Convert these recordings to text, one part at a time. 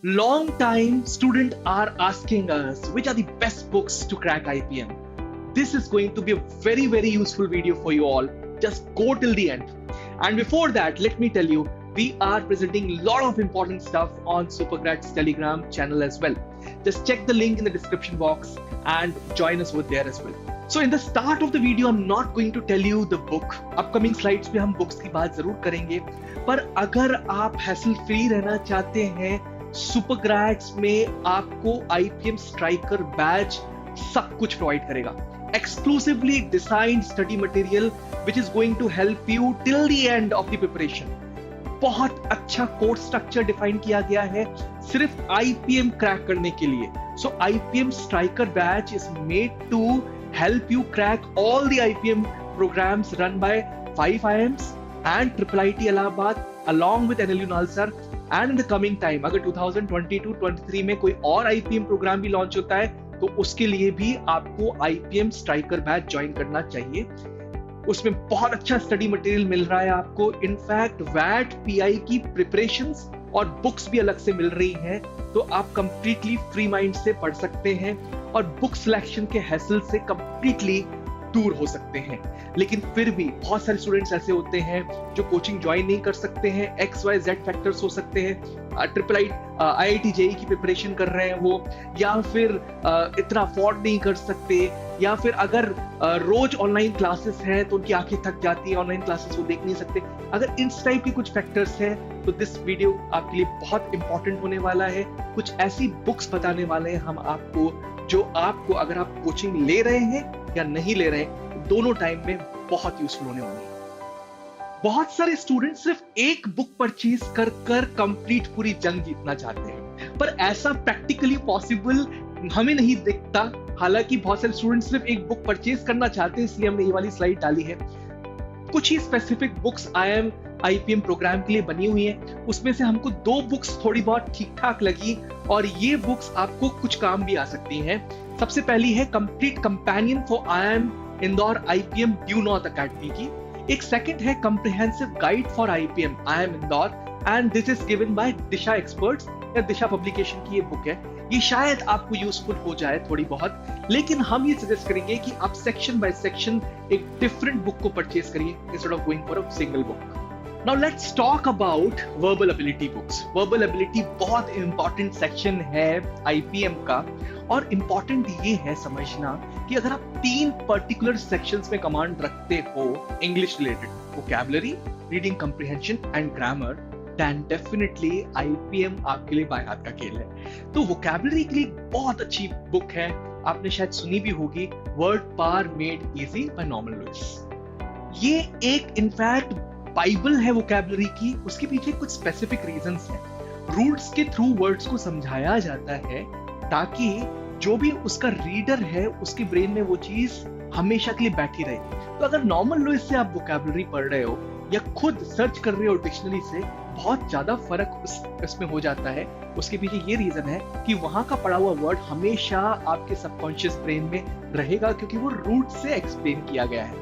Long time students are asking us which are the best books to crack IPM. This is going to be a very useful video for you all. Just go till the end. And before that, let me tell you, we are presenting a lot of important stuff on Supergrad's Telegram channel as well. Just check the link in the description box and join us over there as well. So in the start of the video, I'm not going to tell you the book. Upcoming slides पे हम books की बात जरूर करेंगे, पर अगर आप hassle free रहना चाहते हैं, सुपरग्रैड्स में आपको IPM स्ट्राइकर बैच सब कुछ प्रोवाइड करेगा. Exclusively designed study material which is going to help you till the end of the preparation. बहुत अच्छा कोर्स स्ट्रक्चर डिफाइन किया गया है सिर्फ IPM क्रैक करने के लिए. So IPM striker batch is made to help you crack all the IPM programs run by 5 IIMs and IIIT Allahabad along with NLU Nalsar. And in the coming time, अगर 2022-23 में कोई और IPM programme भी launch होता है तो उसके लिए भी आपको IPM स्ट्राइकर बैच ज्वाइन करना चाहिए. उसमें बहुत अच्छा स्टडी मटेरियल मिल रहा है आपको. इनफैक्ट वैट PI की प्रिपरेशंस और बुक्स भी अलग से मिल रही हैं, तो आप कंप्लीटली फ्री माइंड से पढ़ सकते हैं और बुक सिलेक्शन के हैसल से कंप्लीटली दूर हो सकते हैं. लेकिन फिर भी बहुत सारे स्टूडेंट्स ऐसे होते हैं जो कोचिंग ज्वाइन नहीं कर सकते हैं. XYZ फैक्टर्स हो सकते हैं. IIT JEE की प्रिपरेशन कर रहे हैं वो, या फिर इतना अफोर्ड नहीं कर सकते, या फिर अगर रोज ऑनलाइन क्लासेस हैं तो उनकी आंखें थक जाती है, ऑनलाइन क्लासेस वो देख नहीं सकते. अगर इस टाइप के कुछ फैक्टर्स हैं तो दिस वीडियो आपके लिए बहुत इंपॉर्टेंट होने वाला है. कुछ ऐसी बुक्स बताने वाले हैं हम आपको जो आपको, अगर आप कोचिंग ले रहे हैं या नहीं ले रहे हैं, दोनों टाइम में बहुत यूजफुल होने वाली है. बहुत सारे स्टूडेंट सिर्फ एक बुक परचेज कर कंप्लीट पूरी जंग जीतना चाहते हैं, पर ऐसा प्रैक्टिकली पॉसिबल हमें नहीं दिखता. हालांकि बहुत सारे स्टूडेंट सिर्फ एक बुक परचेज करना चाहते हैं, इसलिए हमने ये वाली स्लाइड डाली है. कुछ ही स्पेसिफिक बुक्स IPM प्रोग्राम के लिए बनी हुई हैं. उसमें से हमको 2 बुक्स थोड़ी बहुत ठीक ठाक लगी और ये बुक्स आपको कुछ काम भी आ सकती हैं. सबसे पहली है complete companion for IIM Indore IPM due north academy की. एक सेकंड है comprehensive guide for IPM IIM Indore, and this is given by Disha experts या दिशा पब्लिकेशन की ये बुक है. ये शायद आपको यूजफुल हो जाए थोड़ी बहुत, लेकिन हम ये सजेस्ट करेंगे कि आप सेक्शन बाय सेक्शन एक डिफरेंट बुक को परचेज करिए instead of going for a single book. Now let's talk about verbal ability books. Verbal ability बहुत important section है IPM का, और important ये है समझना कि अगर आप 3 particular sections में command रखते हो English related, vocabulary, reading comprehension and grammar, then definitely IPM आपके लिए बाएं हाथ का खेल है. तो vocabulary के लिए बहुत अच्छी book है, आपने शायद सुनी भी होगी, Word Power Made Easy by Norman Lewis. ये एक इनफैक्ट बाइबल है वोकैबुलरी की. उसके पीछे कुछ स्पेसिफिक रीजंस हैं. रूट्स के थ्रू वर्ड्स को समझाया जाता है ताकि जो भी उसका रीडर है उसके ब्रेन में वो चीज हमेशा के लिए बैठी रहे. तो अगर नॉर्मन लुइस से आप वोकैबुलरी पढ़ रहे हो या खुद सर्च कर रहे हो डिक्शनरी से, बहुत ज्यादा फर्क इसमें हो जाता है. उसके पीछे ये रीजन है कि वहां का पढ़ा हुआ वर्ड हमेशा आपके सबकॉन्शियस ब्रेन में रहेगा क्योंकि वो रूट से एक्सप्लेन किया गया है.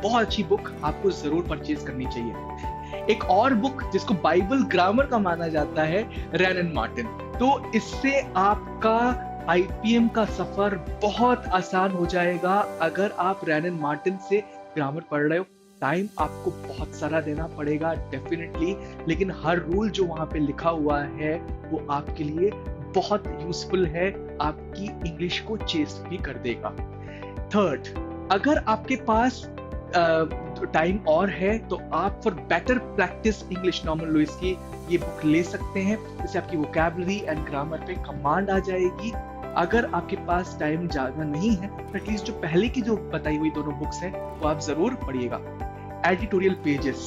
बहुत अच्छी बुक, आपको जरूर परचेज करनी चाहिए. एक और बुक जिसको बाइबल ग्रामर का माना जाता है, रैन एंड मार्टिन. तो इससे आपका IPM का सफर बहुत आसान हो जाएगा. अगर आप रैन एंड मार्टिन से ग्रामर पढ़ रहे हो, टाइम आपको बहुत सारा देना पड़ेगा डेफिनेटली, लेकिन हर रूल जो वहां पे लिखा हुआ है वो आपके लिए बहुत यूजफुल है, आपकी इंग्लिश को चेस्ट भी कर देगा. थर्ड, अगर आपके पास टाइम और है तो आप for better practice English Norman Lewis की ये बुक ले सकते हैं. इससे आपकी वोकैबुलरी एंड ग्रामर पे कमांड आ जाएगी. अगर आपके पास टाइम ज्यादा नहीं है तो एटलीस्ट जो पहले की जो बताई हुई दोनों बुक्स हैं वो आप जरूर पढ़िएगा. एडिटोरियल पेजेस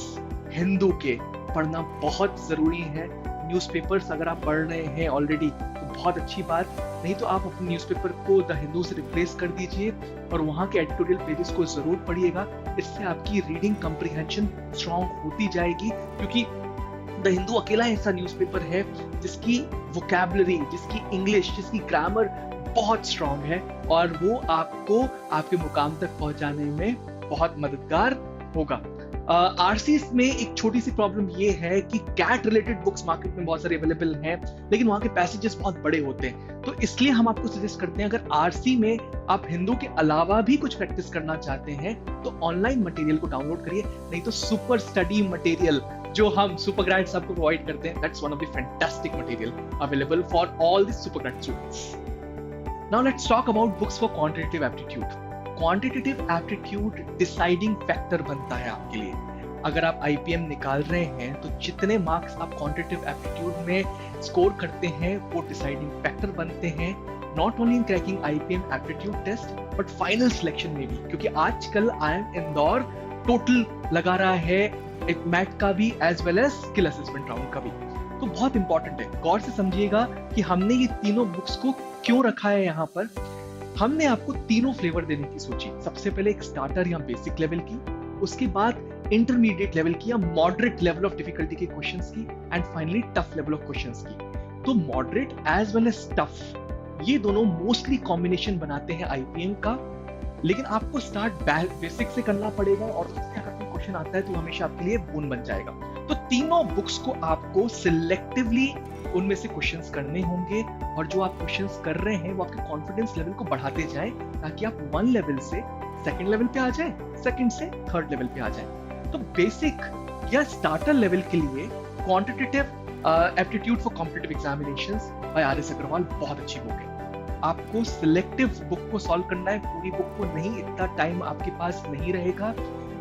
हिंदू के पढ़ना बहुत जरूरी है. न्यूज़पेपर्स अगर आप पढ़ रहे हैं ऑलरेडी तो बहुत अच्छी बात, नहीं तो आप अपने न्यूज़पेपर को द हिंदू से रिप्लेस कर दीजिए और वहां के एडिटोरियल पेजेस को जरूर पढ़िएगा. इससे आपकी रीडिंग कॉम्प्रिहेंशन स्ट्रांग होती जाएगी, क्योंकि द हिंदू अकेला ऐसा न्यूज़पेपर है जिसकी वोकैबुलरी, जिसकी इंग्लिश, जिसकी ग्रामर बहुत स्ट्रांग है और वो आपको आपके मुकाम तक पहुंचाने में बहुत मददगार होगा. आरसी में एक छोटी सी प्रॉब्लम ये है कि कैट रिलेटेड बुक्स मार्केट में बहुत सारे अवेलेबल हैं, लेकिन वहां के पैसेजेस बहुत बड़े होते हैं। तो इसलिए हम आपको सजेस्ट करते हैं, अगर आरसी में आप हिंदू के अलावा भी कुछ प्रैक्टिस करना चाहते हैं तो ऑनलाइन मटेरियल को डाउनलोड करिए, नहीं तो सुपर स्टडी मटेरियल जो हम सुपर ग्रेड्स आपको प्रोवाइड करते हैं, that's one of the fantastic material available for all the super grade students. Now let's talk about books for quantitative aptitude. Quantitative aptitude deciding factor बनता है आपके लिए। अगर आप आईपीएम निकाल रहे हैं तो जितने मार्क्स आप क्वांटिटेटिव एप्टीट्यूड में स्कोर करते हैं वो डिसाइडिंग फैक्टर बनते हैं, not only in cracking IPM aptitude test but final selection में भी, क्योंकि आजकल IIM इंदौर टोटल लगा रहा है एक मैट का भी as well as skill assessment round का भी। तो बहुत इंपॉर्टेंट है, गौर से समझिएगा कि हमने ये तीनों बुक्स को क्यों रखा है यहाँ पर। हमने आपको तीनों फ्लेवर देने की सोची। सबसे पहले एक स्टार्टर या बेसिक लेवल की, उसके बाद इंटरमीडिएट लेवल की या मॉडरेट लेवल ऑफ डिफिकल्टी के क्वेश्चंस की, and finally tough level of questions की। तो moderate as well as tough ये दोनों मोस्टली कॉम्बिनेशन बनाते हैं आईपीएम का, लेकिन आपको स्टार्ट बेसिक से करना पड़ेगा और उससे अगर कोई क्वेश्चन आता है तो हमेशा आपके लिए बोन बन जाएगा। तो तीनों बुक्स को आपको सिलेक्टिवली उनमें से क्वेश्चंस करने होंगे, और जो आप क्वेश्चंस कर रहे हैं वो आपके कॉन्फिडेंस लेवल को बढ़ाते जाएं, ताकि आप 1 लेवल से सेकंड लेवल पे आ जाएं, सेकंड से थर्ड लेवल पे आ जाएं। तो बेसिक या स्टार्टर लेवल के लिए quantitative aptitude for competitive examinations by RS Agarwal बहुत अच्छी बुक है। आपको सिलेक्टिव बुक को सॉल्व करना है, पूरी बुक को नहीं, इतना टाइम आपके पास नहीं रहेगा।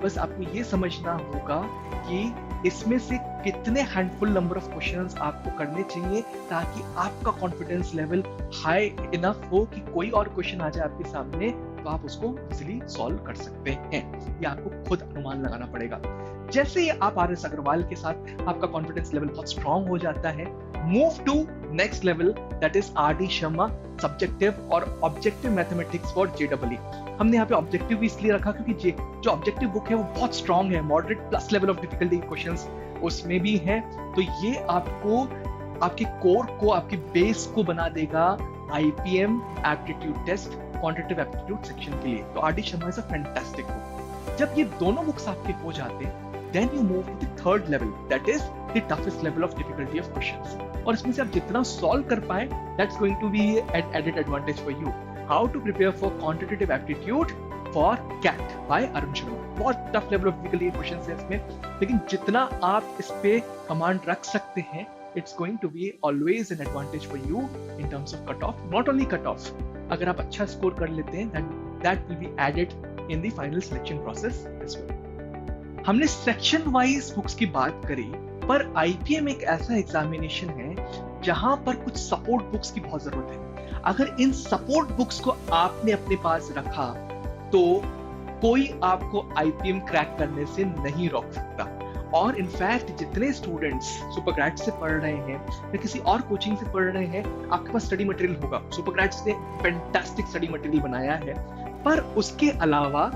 बस आपको ये समझना होगा कि इसमें से कितने हैंडफुल नंबर ऑफ क्वेश्चंस आपको करने चाहिए ताकि आपका कॉन्फिडेंस लेवल हाई इनफ हो कि कोई और क्वेश्चन आ जाए आपके सामने तो आप उसको इजीली सॉल्व कर सकते हैं। ये आपको खुद अनुमान लगाना पड़ेगा। जैसे ही आप RS अग्रवाल के साथ आपका कॉन्फिडेंस लेवल बहुत स्ट्रांग हो जाता है, move to next level, that is RD Sharma subjective और ऑब्जेक्टिव मैथमेटिक्स फॉर JEE। हमने यहाँ पे ऑब्जेक्टिव भी इसलिए रखा क्योंकि जो ऑब्जेक्टिव बुक है वो बहुत स्ट्रांग है, moderate plus level of difficulty questions उसमें भी हैं। तो ये आपको आपके कोर को, आपकी बेस को बना देगा IPM aptitude test quantitative aptitude section के लिए। तो RD Sharma is a fantastic book. जब ये दोनों बुक्स आपके हो जाते हैं, then you move to the third level, that is the toughest level of difficulty of questions, और इसमें से आप जितना सॉल्व कर पाए that's going to be an added advantage for you. How to prepare for quantitative aptitude for CAT by Arun Sharma. बहुत tough level of difficulty questions है इसमें, लेकिन जितना आप इस पे कमांड रख सकते हैं it's going to be always an advantage for you in terms of cut off, not only cut off, अगर आप अच्छा स्कोर कर लेते हैं then that will be added in the final selection process as well। हमने section wise books की बात करी, पर आईपीएम एक ऐसा एग्जामिनेशन है जहां पर कुछ सपोर्ट बुक्स की बहुत जरूरत है। अगर इन सपोर्ट बुक्स को आपने अपने पास रखा तो कोई आपको आईपीएम क्रैक करने से नहीं रोक सकता। और इनफैक्ट जितने स्टूडेंट्स सुपर ग्रेड से पढ़ रहे हैं या किसी और कोचिंग से पढ़ रहे हैं, आपके पास स्टडी मटेरियल होगा। सुपर ग्रेड्स ने फैंटास्टिक स्टडी मटेरियल बनाया है, पर उसके अलावा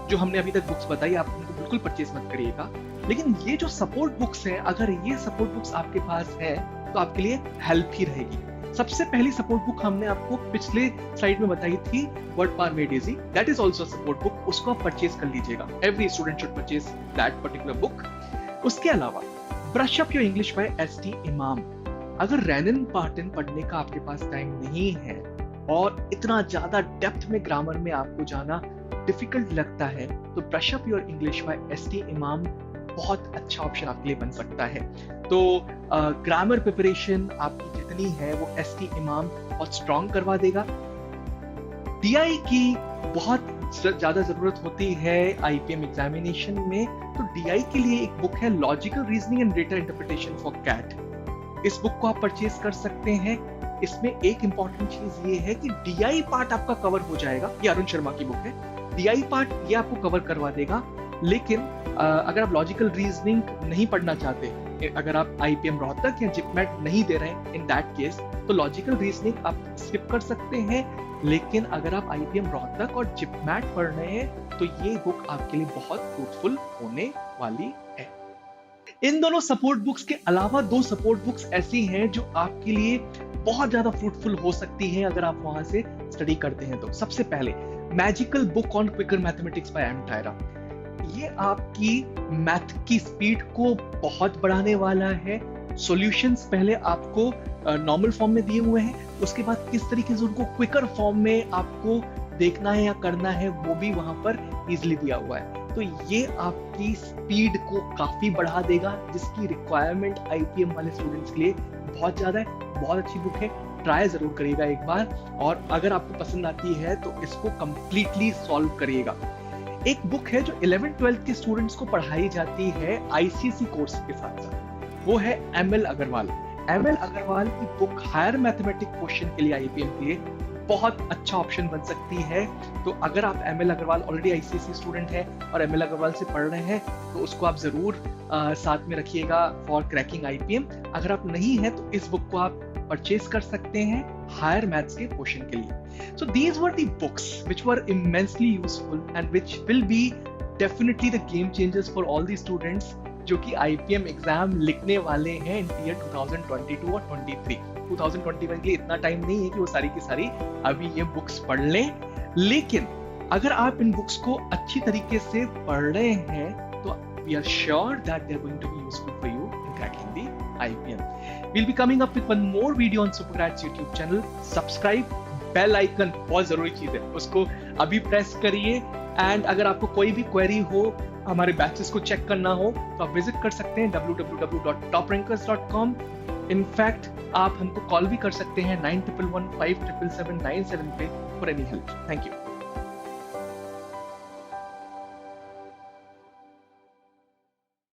जो हमने अभी तक बुक्स बताई आप उनको बिल्कुल परचेज मत करिएगा। लेकिन ये जो सपोर्ट बुक्स हैं, अगर ये सपोर्ट बुक्स आपके पास है तो आपके लिए हेल्प ही रहेगी। सबसे पहली सपोर्ट बुक हमने आपको पिछले स्लाइड में बताई थी, word power made easy, that is also support book, उसको आप परचेज कर लीजिएगा। Every student should purchase that particular book. उसके अलावा brush up your English by ST इमाम। अगर रैनन पार्टन पढ़ने का आपके पास टाइम नहीं है और इतना ज्यादा डेप्थ में ग्रामर में आपको जाना डिफिकल्ट लगता है, तो brush up your English by ST इमाम बहुत अच्छा ऑप्शन आपके लिए बन सकता है। तो ग्रामर प्रिपरेशन आपकी जितनी है वो ST इमाम बहुत स्ट्रॉन्ग करवा देगा। DI की बहुत ज्यादा जरूरत होती है आईपीएम एग्जामिनेशन में, तो DI के लिए एक बुक है logical reasoning and data interpretation for CAT. इस बुक को आप परचेज कर सकते हैं। इसमें एक इंपॉर्टेंट चीज ये है कि DI पार्ट आपका कवर हो जाएगा। ये अरुण शर्मा की बुक है, DI पार्ट ये आपको कवर करवा देगा। लेकिन अगर आप लॉजिकल रीजनिंग नहीं पढ़ना चाहते, अगर आप आईपीएम रोहतक या जिपमेट नहीं दे रहे हैं, इन दैट केस तो लॉजिकल रीजनिंग आप स्किप कर सकते हैं। लेकिन अगर आप आईपीएम रोहतक और जिपमेट पढ़ रहे हैं तो ये बुक आपके लिए बहुत फ्रूटफुल होने वाली है। इन दोनों सपोर्ट बुक्स के अलावा 2 सपोर्ट बुक्स ऐसी हैं जो आपके लिए बहुत ज्यादा फ्रूटफुल हो सकती हैं अगर आप वहां से स्टडी करते हैं तो। सबसे पहले magical book on quicker mathematics by M. Tyra. ये आपकी मैथ की स्पीड को बहुत बढ़ाने वाला है। सॉल्यूशंस पहले आपको नॉर्मल फॉर्म में दिए हुए हैं, उसके बाद किस तरीके से उनको क्विकर फॉर्म में आपको देखना है या करना है वो भी वहां पर इजीली दिया हुआ है। तो ये आपकी स्पीड को काफी बढ़ा देगा, जिसकी रिक्वायरमेंट आईपीएम वाले स्टूडेंट्स के लिए बहुत ज्यादा है। बहुत अच्छी बुक है, ट्राई जरूर करिएगा एक बार, और अगर आपको पसंद आती है तो इसको कंप्लीटली सॉल्व करिएगा। एक बुक है जो 11th-12th के स्टूडेंट्स को पढ़ाई जाती है आईसीएसई कोर्स के साथ साथ, वो है एमएल अग्रवाल। एमएल अग्रवाल की बुक हायर मैथमेटिक क्वेश्चन के लिए, आईपीएम के लिए बहुत अच्छा ऑप्शन बन सकती है। तो अगर आप ML Agarwal already ICSE student है और एमएल अग्रवाल से पढ़ रहे हैं तो उसको आप जरूर साथ में रखिएगा फॉर क्रैकिंग आईपीएम। अगर आप नहीं है तो इस बुक को आप परचेज कर सकते हैं हायर मैथ्स के क्वेश्चन के लिए। So these were the books which were immensely useful and which will be definitely the game changers for all the students जो कि आईपीएम एग्जाम लिखने वाले हैं इन ईयर 2022 और 23। 2021 के लिए इतना टाइम नहीं है कि वो सारी की सारी अभी ये बुक्स पढ़ लें, लेकिन अगर आप इन बुक्स को अच्छी तरीके से पढ़ रहे हैं तो we are sure that they are going to be useful for you in cracking the IPM. We'll be coming up with one more video on Supergrats YouTube channel. Subscribe, bell icon बहुत जरूरी चीज है, उसको अभी press करिए। And अगर आपको कोई भी क्वेरी हो, हमारे बैचेस को चेक करना हो, तो आप विजिट कर सकते हैं www.toprankers.com। इनफैक्ट आप हमको कॉल भी कर सकते हैं 9115777797 पे for any help. Thank you.